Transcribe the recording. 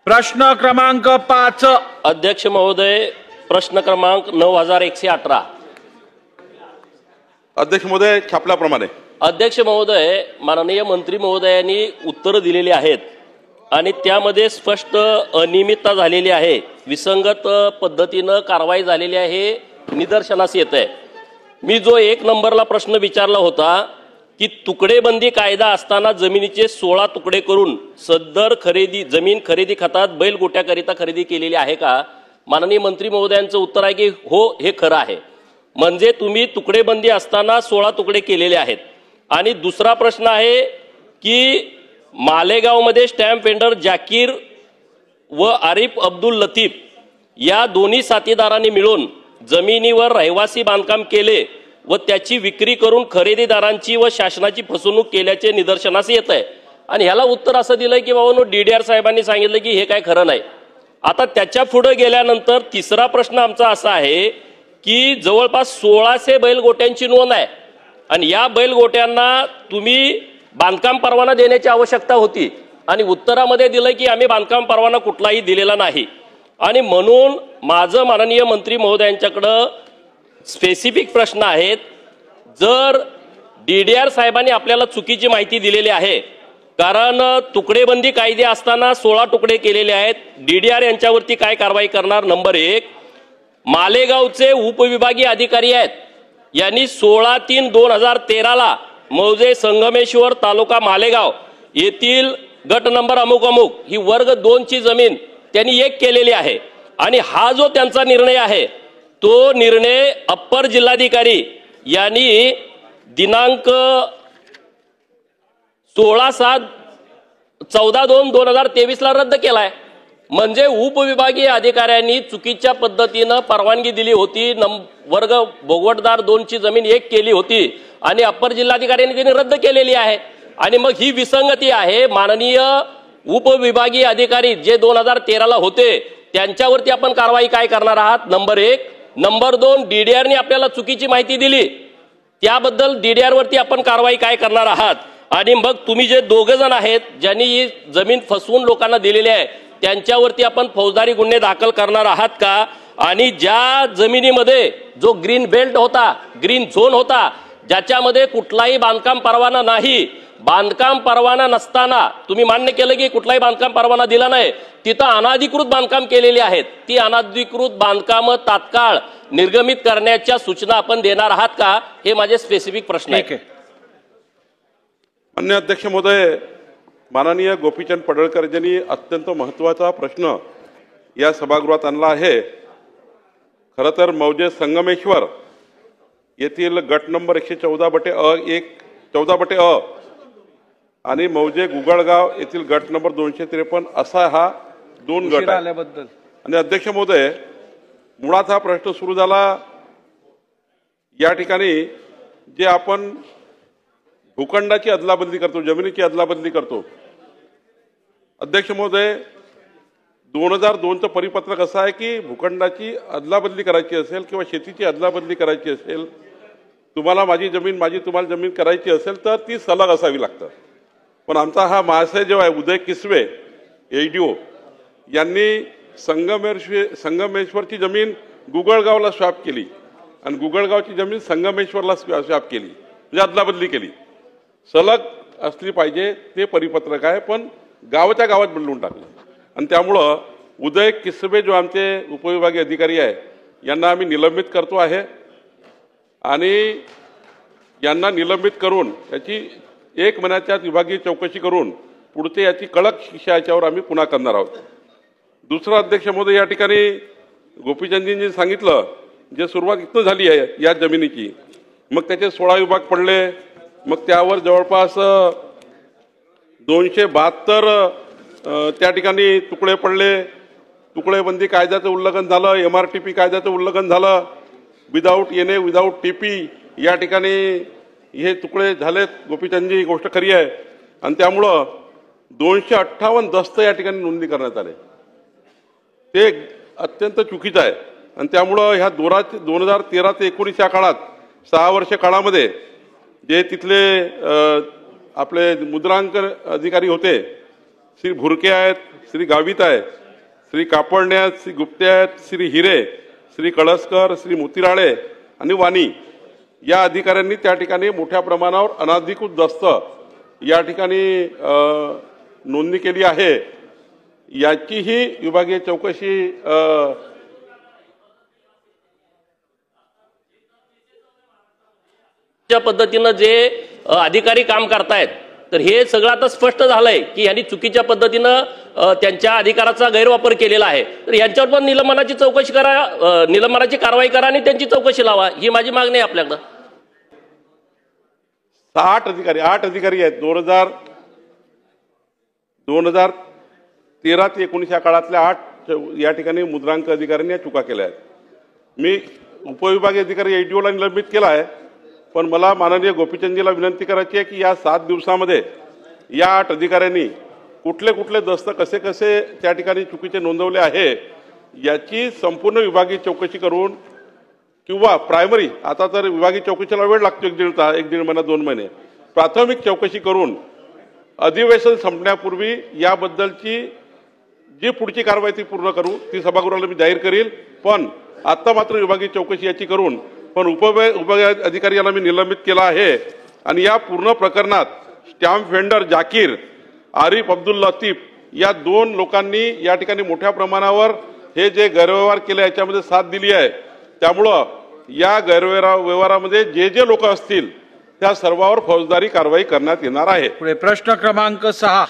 प्रश्न क्रमांक 5। अध्यक्ष महोदय, प्रश्न क्रमांक 9118। अध्यक्ष महोदय, छापल्याप्रमाणे। अध्यक्ष महोदय, माननीय मंत्री महोदयांनी उत्तर दिलेली आहेत आणि त्यामध्ये स्पष्ट अनियमितता झालेली आहे, विसंगत पद्धतीने कारवाई झालेली आहे, निदर्शनास येत आहे। मी जो 1 नंबरला प्रश्न विचारला होता की तुकडेबंदी कायदा असताना जमिनीचे 16 तुकडे करून सदर जमीन खरेदी खात्यात बैलगोट्याकरिता खरेदी केलेली आहे का? माननीय मंत्री महोदयांचं उत्तर आहे की हो, हे खरं आहे। म्हणजे तुम्ही तुकडेबंदी असताना 16 तुकडे केलेले आहेत। आणि दुसरा प्रश्न आहे की मालेगावमध्ये स्टॅम्प वेंडर जाकीर व आरिफ अब्दुल लतीफ या दोन्ही साथीदारांनी मिळून जमिनीवर रहिवासी बांधकाम केले व त्याची विक्री करून खरेदीदारांची व शासनाची फसवणूक केल्याचे निदर्शनास येत आहे। आणि ह्याला उत्तर असं दिलंय की बाबांनो, डीडीआर साहेबांनी सांगितलं की हे काय खरं नाही। आता त्याच्या पुढे गेल्यानंतर तिसरा प्रश्न आमचा असा आहे की जवळपास 1600 बैलगोट्यांची नोंद आहे आणि या बैलगोट्यांना तुम्ही बांधकाम परवाना देण्याची आवश्यकता होती आणि उत्तरामध्ये दिलंय की आम्ही बांधकाम परवाना कुठलाही दिलेला नाही। आणि म्हणून माझं माननीय मंत्री महोदयांच्याकडे स्पेसिफिक प्रश्न आहेत। जर डीडीआर साहेबांनी आपल्याला चुकीची माहिती दिलेली आहे, कारण तुकडेबंदी कायदे असताना 16 तुकडे केलेले आहेत, डीडीआर यांच्यावरती काय कारवाई करणार? नंबर 1, मालेगावचे उपविभागीय अधिकारी आहेत, यांनी 16/3/2013 मौजे संगमेश्वर तालुका मालेगाव येथील गट नंबर अमुक अमुक ही वर्ग 2 ची जमीन त्यांनी 1 केलेली आहे। आणि हा जो त्यांचा निर्णय आहे तो निर्णय अप्पर जिल्हाधिकारी यांनी दिनांक 14/2/2023 ला रद्द केलाय। म्हणजे उपविभागीय अधिकाऱ्यांनी चुकीच्या पद्धतीने परवानगी दिली होती, वर्ग भोगवटदार 2 ची जमीन 1 केली होती आणि अप्पर जिल्हाधिकाऱ्यांनी तिने रद्द केलेली आहे। आणि मग ही विसंगती आहे। माननीय उपविभागीय अधिकारी जे 2013 ला होते त्यांच्यावरती आपण कारवाई काय करणार आहात? नंबर 1। नंबर 2, डीडीआरने आपल्याला चुकीची माहिती दिली त्याबद्दल डीडीआर वरती आपण कारवाई काय करणार आहात? आणि मग तुम्ही जे 2 जण आहेत ज्यांनी ही जमीन फसवून लोकांना दिलेली आहे त्यांच्यावरती आपण फौजदारी गुन्हे दाखल करणार आहात का? आणि ज्या जमिनीमध्ये जो ग्रीन बेल्ट होता, ग्रीन झोन होता, ज्याच्यामध्ये कुठलाही बांधकाम परवाना नाही, बांधकाम परवाना नसताना तुम्ही मान्य केलं की कुठलाही बांधकाम परवाना दिला नाही, तिथं अनाधिकृत बांधकाम केलेली आहेत, ती अनाधिकृत बांधकाम तात्काळ निर्गमित करण्याच्या सूचना आपण देणार आहात का? हे माझे स्पेसिफिक प्रश्न आहेत। माननीय अध्यक्ष महोदय, माननीय गोपीचंद पडळकर यांनी अत्यंत महत्त्वाचा प्रश्न या सभागृहात आणला आहे। खरं तर मौजे संगमेश्वर येथील गट नंबर 114/अ आणि मौजे गुगळगाव येथील गट नंबर 253 असा हा 2 गट आहे। आणि अध्यक्ष महोदय, मुळात हा प्रश्न सुरू झाला या ठिकाणी जे आपण भूखंडाची अदलाबदली करतो, जमिनीची अदलाबदली करतो। अध्यक्ष महोदय, 2002चं परिपत्रक असं आहे की भूखंडाची अदलाबदली करायची असेल किंवा शेतीची अदलाबदली करायची असेल, तुम्हाला माझी जमीन, माझी तुम्हाला जमीन करायची असेल तर ती सलग असावी लागतं। पण आमचा हा महाशय जो आहे उदय किसवे एडीओ यांनी संगमेश्वरची जमीन गुगळगावला स्वॅप केली आणि गुगळगावची जमीन संगमेश्वरला स्वॅप केली, म्हणजे अदलाबदली केली। सलग असली पाहिजे ते परिपत्रक आहे, पण गावाच्या गावात बदलून टाकलं। आणि त्यामुळं उदय किसवे जो आमचे उपविभागीय अधिकारी आहे यांना आम्ही निलंबित करतो आहे आणि यांना निलंबित करून याची 1 महिन्याच्या आत विभागीय चौकशी करून पुढचे याची कडक शिक्षा याच्यावर आम्ही पुन्हा करणार आहोत। दुसरा अध्यक्ष महोदय, या ठिकाणी गोपीचंदजींनी सांगितलं जे सुरुवात इथनं झाली आहे या जमिनीची, मग त्याचे 16 विभाग पडले, मग त्यावर जवळपास 272 त्या ठिकाणी तुकडे पडले, तुकडेबंदी कायद्याचं उल्लंघन झालं, MRTP कायद्याचं उल्लंघन झालं, विदाऊट TP या ठिकाणी हे तुकडे झालेत। गोपीचंदजी, गोष्ट खरी आहे। आणि त्यामुळं 258 दस्त या ठिकाणी नोंदणी करण्यात आले, ते अत्यंत चुकीचं आहे। आणि त्यामुळं ह्या 2013 ते 19 या काळात 6 वर्ष काळामध्ये जे तिथले आपले मुद्रांक अधिकारी होते श्री भुरके आहेत, श्री गावित आहे, श्री कापडणे आहेत, श्री गुप्ते आहेत, श्री हिरे, श्री कळसकर, श्री मोतीराळे आणि वाणी या अधिकाऱ्यांनी त्या ठिकाणी मोठ्या प्रमाणावर अनधिकृत दस्त या ठिकाणी नोंदणी केली आहे। याचीही विभागीय चौकशी ज्या पद्धतीनं जे अधिकारी काम करतायत तर हे सगळं आता स्पष्ट झालंय की यांनी चुकीच्या पद्धतीनं त्यांच्या अधिकाराचा गैरवापर केलेला आहे। तर यांच्यावर पण निलंबनाची चौकशी करा, निलंबनाची कारवाई करा आणि त्यांची चौकशी लावा, ही माझी मागणी आहे आपल्याकडं। 8 अधिकारी आहेत 2013 ते 19 या काळातल्या 8 या ठिकाणी मुद्रांक अधिकाऱ्यांनी या चुका केल्या आहेत। मी उपविभागीय अधिकारी एडीओला निलंबित केला आहे, पण मला माननीय गोपीचंदजीला विनंती करायची आहे की या 7 दिवसामध्ये या 8 अधिकाऱ्यांनी कुठले कुठले दस्त कसे कसे त्या ठिकाणी चुकीचे नोंदवले आहे याची संपूर्ण विभागीय चौकशी करून किंवा प्रायमरी, आता तर विभागीय चौकशीला वेळ लागतो, 1.5 महिना 2 महिने, प्राथमिक चौकशी करून अधिवेशन संपण्यापूर्वी याबद्दलची जी पुढची कारवाई ती पूर्ण करू, ती सभागृहाला मी जाहीर करील। पण आता मात्र विभागीय चौकशी याची करून पण उपविभागीय अधिकारी यांना मी निलंबित केला आहे। आणि या पूर्ण प्रकरणात स्टॅम्प व्हेंडर जाकीर, आरिफ अब्दुल लतीफ या 2 लोकांनी या ठिकाणी मोठ्या प्रमाणावर हे जे गैरव्यवहार केले याच्यामध्ये साथ दिली आहे। त्यामुळं या गैरव्यवहारामध्ये जे लोक असतील त्या सर्वांवर फौजदारी कारवाई करण्यात येणार आहे। पुढे प्रश्न क्रमांक 6